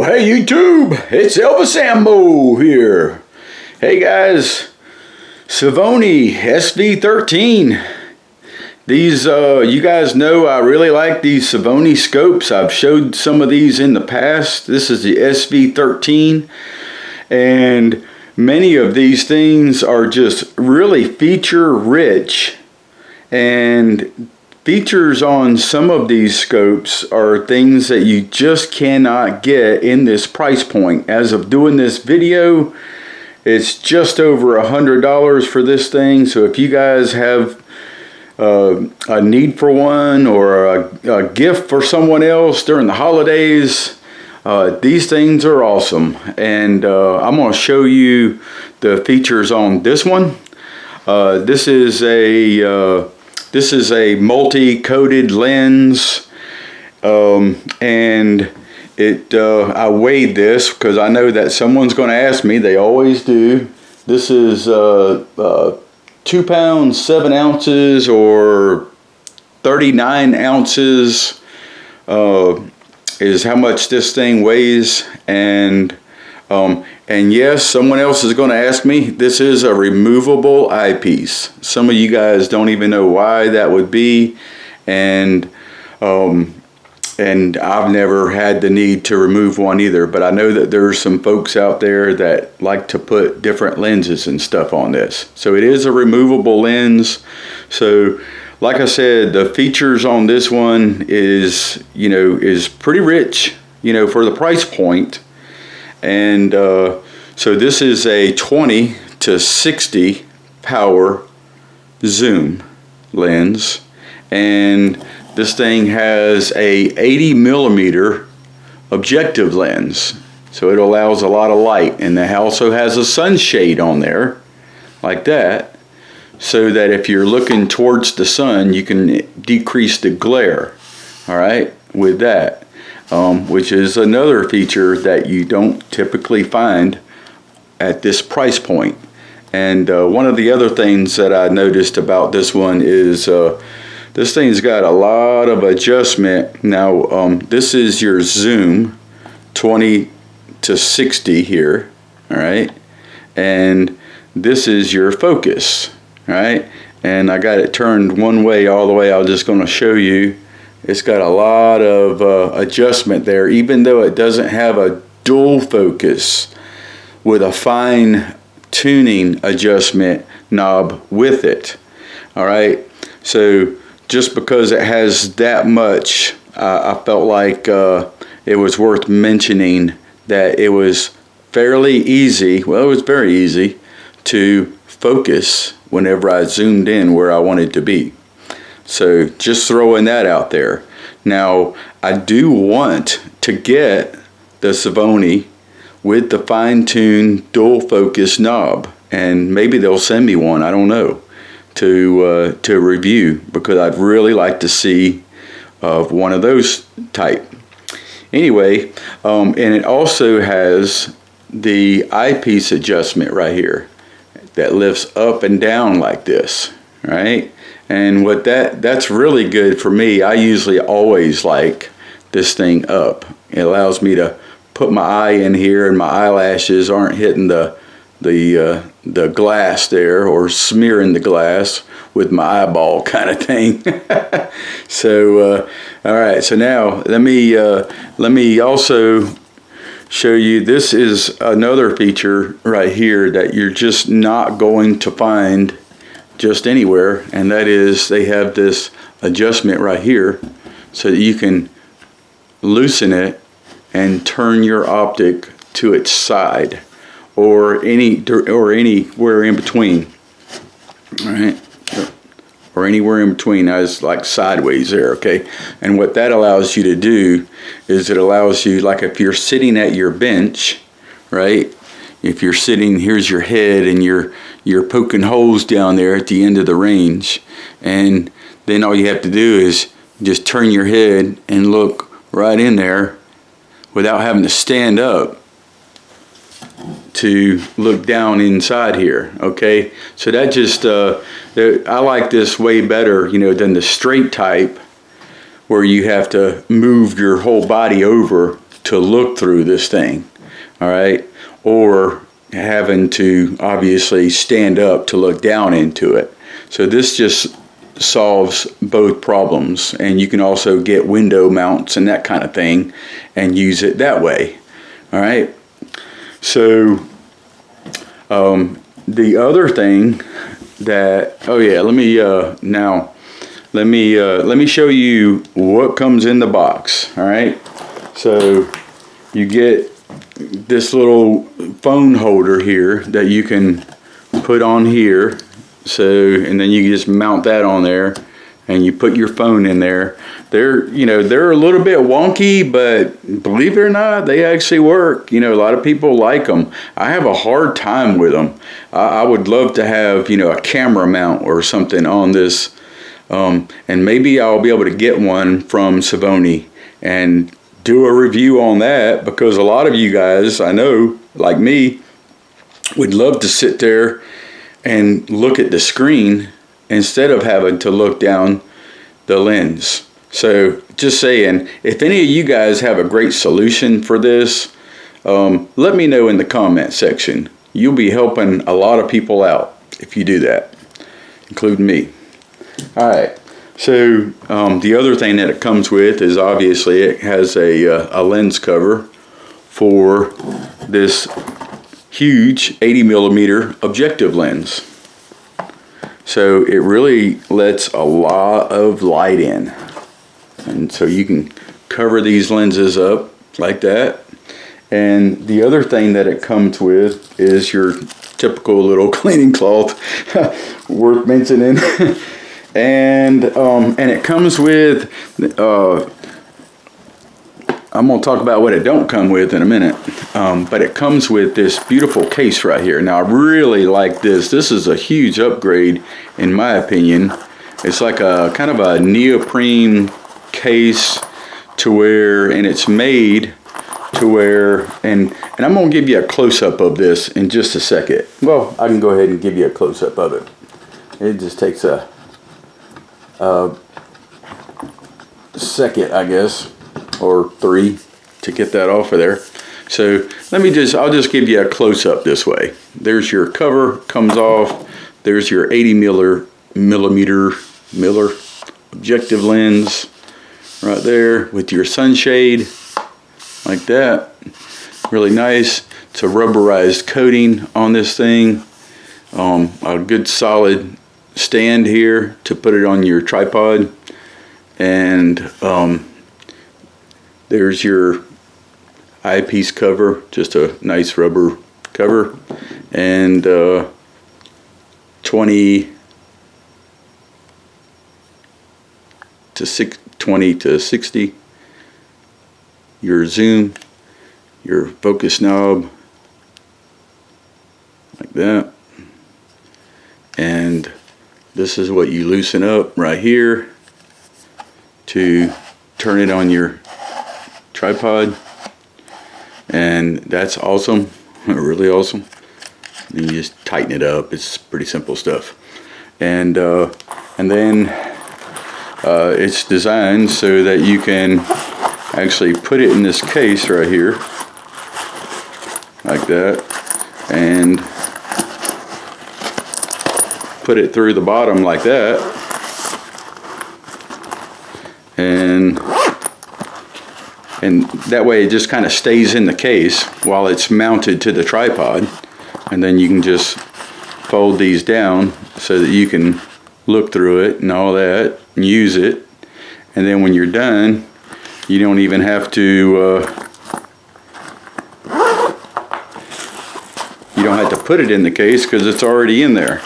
Hey YouTube, it's Elvis Ammo here. Hey guys, SVBONY SV13. These, you guys know I really like these SVBONY scopes. I've showed some of these in the past. This is the SV13, and many of these things are just really feature rich, and features on some of these scopes are things that you just cannot get in this price point. As of doing this video, it's just over $100 for this thing. So if you guys have a need for one, or a gift for someone else during the holidays, these things are awesome. And I'm going to show you the features on this one. This is a multi-coated lens, and I weighed this because I know that someone's going to ask me. They always do. This is 2 pounds 7 ounces, or 39 ounces is how much this thing weighs. And yes, someone else is going to ask me, this is a removable eyepiece. Some of you guys don't even know why that would be, and I've never had the need to remove one either, but I know that there's some folks out there that like to put different lenses and stuff on this. So it is a removable lens. So like I said, the features on this one is pretty rich, for the price point. And so this is a 20 to 60 power zoom lens, and this thing has a 80 millimeter objective lens, so it allows a lot of light. And it also has a sunshade on there like that, so that if you're looking towards the sun, you can decrease the glare, all right, with that. Which is another feature that you don't typically find at this price point. And one of the other things that I noticed about this one is this thing's got a lot of adjustment. Now this is your zoom, 20 to 60 here, all right, and this is your focus, all right, and I got it turned one way all the way. I'm just going to show you. It's got a lot of adjustment there, even though it doesn't have a dual focus with a fine tuning adjustment knob with it. All right, so just because it has that much, I felt like it was worth mentioning that it was fairly easy. Well, it was very easy to focus whenever I zoomed in where I wanted to be. So just throwing that out there. Now, I do want to get the SVBONY with the fine-tuned dual focus knob, and maybe they'll send me one, I don't know, to review, because I'd really like to see one of those type. Anyway, and it also has the eyepiece adjustment right here that lifts up and down like this, right? And what that's really good for me. I usually always like this thing up. It allows me to put my eye in here, and my eyelashes aren't hitting the glass there, or smearing the glass with my eyeball kind of thing. So all right, so now let me also show you. This is another feature right here that you're just not going to find just anywhere, and that is they have this adjustment right here so that you can loosen it and turn your optic to its side, or anywhere in between, all right, or anywhere in between, as like sideways there, okay? And what that allows you to do is it allows you, like if you're sitting at your bench, right? If you're sitting, here's your head, and you're poking holes down there at the end of the range, and then all you have to do is just turn your head and look right in there without having to stand up to look down inside here, okay? So that just, I like this way better, than the straight type, where you have to move your whole body over to look through this thing, all right, or having to obviously stand up to look down into it. So this just solves both problems, and you can also get window mounts and that kind of thing and use it that way. All right, so the other thing that, oh yeah, let me show you what comes in the box. All right, so you get this little phone holder here that you can put on here. So, and then you just mount that on there, and you put your phone in there. They're a little bit wonky, but believe it or not, they actually work. A lot of people like them. I have a hard time with them. I would love to have, a camera mount or something on this, and maybe I'll be able to get one from SVBONY and do a review on that, because a lot of you guys, I know, like me, would love to sit there and look at the screen instead of having to look down the lens. So just saying, if any of you guys have a great solution for this, let me know in the comment section. You'll be helping a lot of people out if you do that, including me. All right, so the other thing that it comes with is obviously it has a lens cover for this huge 80mm objective lens. So it really lets a lot of light in. And so you can cover these lenses up like that. And the other thing that it comes with is your typical little cleaning cloth, worth mentioning. And it comes with, I'm going to talk about what it don't come with in a minute, but it comes with this beautiful case right here. Now, I really like this. This is a huge upgrade, in my opinion. It's like a kind of a neoprene case to where, and it's made to where, and I'm going to give you a close-up of this in just a second. Well, I can go ahead and give you a close-up of it. It just takes a second, I guess, or 3 to get that off of there. So I'll just give you a close-up this way. There's your cover, comes off. There's your 80mm Miller objective lens right there with your sunshade like that. Really nice. It's a rubberized coating on this thing. A good solid stand here to put it on your tripod. And there's your eyepiece cover, just a nice rubber cover, and 20 to 60, your zoom, your focus knob, like that. And this is what you loosen up right here to turn it on your tripod, and that's awesome, really awesome. And you just tighten it up. It's pretty simple stuff, and then it's designed so that you can actually put it in this case right here like that, and put it through the bottom like that, and that way it just kind of stays in the case while it's mounted to the tripod. And then you can just fold these down so that you can look through it and all that and use it. And then when you're done, you don't even have to you don't have to put it in the case because it's already in there.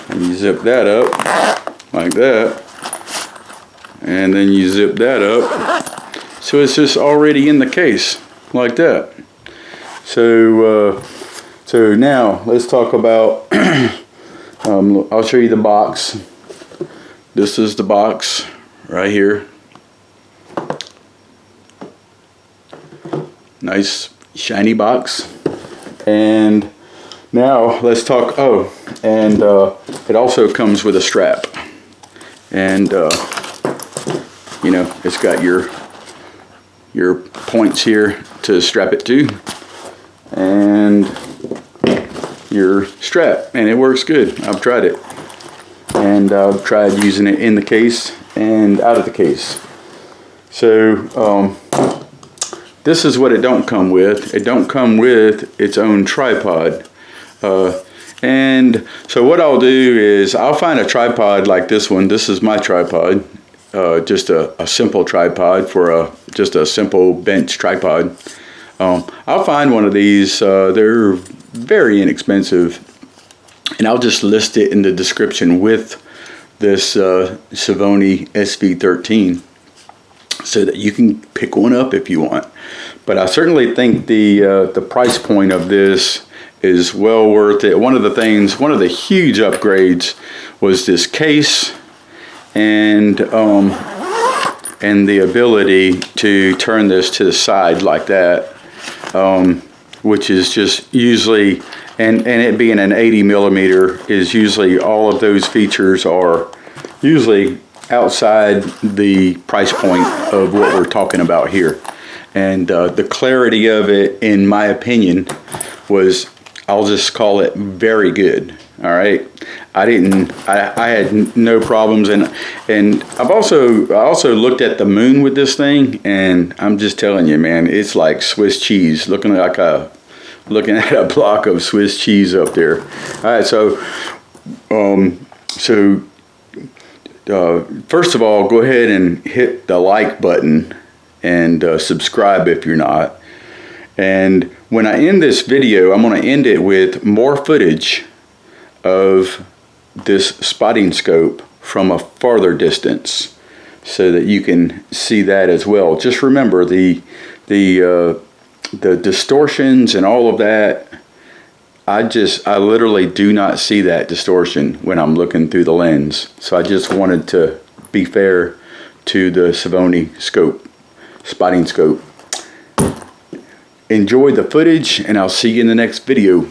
And you zip that up like that, and then you zip that up, so it's just already in the case like that. So so now let's talk about I'll show you the box. This is the box right here. Nice shiny box. And now let's talk, and it also comes with a strap. And you know, it's got your points here to strap it to, and your strap, and it works good. I've tried it, and I've tried using it in the case and out of the case. So this is what it don't come with. It don't come with its own tripod. And so what I'll do is I'll find a tripod like this one. This is my tripod, just a simple tripod for just a simple bench tripod. I'll find one of these. They're very inexpensive, and I'll just list it in the description with this SVBONY SV13, so that you can pick one up if you want. But I certainly think the price point of this is well worth it. One of the huge upgrades was this case, and the ability to turn this to the side like that, which is just usually, and it being an 80 millimeter, is usually all of those features are usually outside the price point of what we're talking about here. And the clarity of it, in my opinion, was, I'll just call it very good. All right, I had no problems, and I also looked at the moon with this thing, and I'm just telling you, man, it's like Swiss cheese, looking at a block of Swiss cheese up there. All right, so first of all, go ahead and hit the like button and subscribe if you're not. And when I end this video, I'm going to end it with more footage of this spotting scope from a farther distance, so that you can see that as well. Just remember the distortions and all of that. I literally do not see that distortion when I'm looking through the lens. So I just wanted to be fair to the SVBONY scope, spotting scope. Enjoy the footage, and I'll see you in the next video.